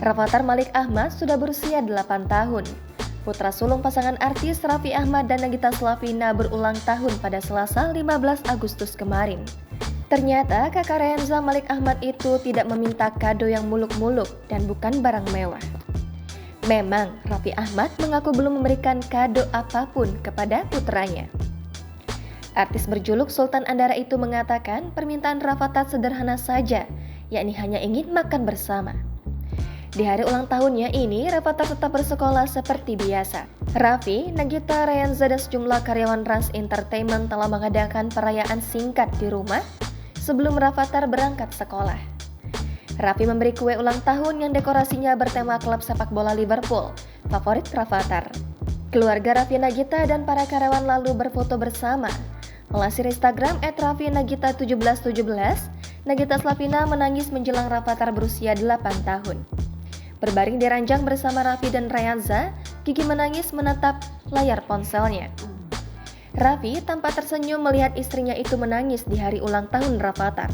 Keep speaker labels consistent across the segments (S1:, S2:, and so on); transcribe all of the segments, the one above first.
S1: Rafathar Malik Ahmad sudah berusia 8 tahun. Putra sulung pasangan artis Raffi Ahmad dan Nagita Slavina berulang tahun pada Selasa 15 Agustus kemarin. Ternyata kakak Rehanza Malik Ahmad itu tidak meminta kado yang muluk-muluk dan bukan barang mewah. Memang Raffi Ahmad mengaku belum memberikan kado apapun kepada putranya. Artis berjuluk Sultan Andara itu mengatakan permintaan Rafathar sederhana saja, yakni hanya ingin makan bersama. Di hari ulang tahunnya ini, Rafathar tetap bersekolah seperti biasa. Raffi, Nagita, Rehanza, dan sejumlah karyawan Rans Entertainment telah mengadakan perayaan singkat di rumah sebelum Rafathar berangkat sekolah. Raffi memberi kue ulang tahun yang dekorasinya bertema klub sepak bola Liverpool, favorit Rafathar. Keluarga Raffi Nagita dan para karyawan lalu berfoto bersama. Melansir Instagram @raffinagita1717, Nagita Slavina menangis menjelang Rafathar berusia 8 tahun. Berbaring di ranjang bersama Raffi dan Rehanza, Gigi menangis menatap layar ponselnya. Raffi tampak tersenyum melihat istrinya itu menangis di hari ulang tahun Rafathar.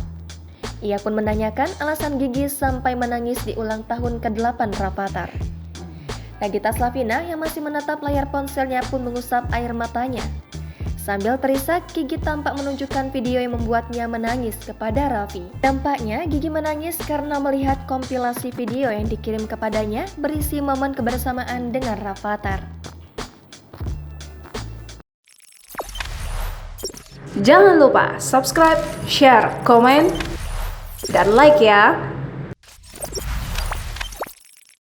S1: Ia pun menanyakan alasan Gigi sampai menangis di ulang tahun ke-8 Rafathar. Nagita Slavina yang masih menatap layar ponselnya pun mengusap air matanya. Sambil terisak, Gigi tampak menunjukkan video yang membuatnya menangis kepada Raffi. Tampaknya Gigi menangis karena melihat kompilasi video yang dikirim kepadanya berisi momen kebersamaan dengan Rafathar.
S2: Jangan lupa subscribe, share, komen, dan like ya!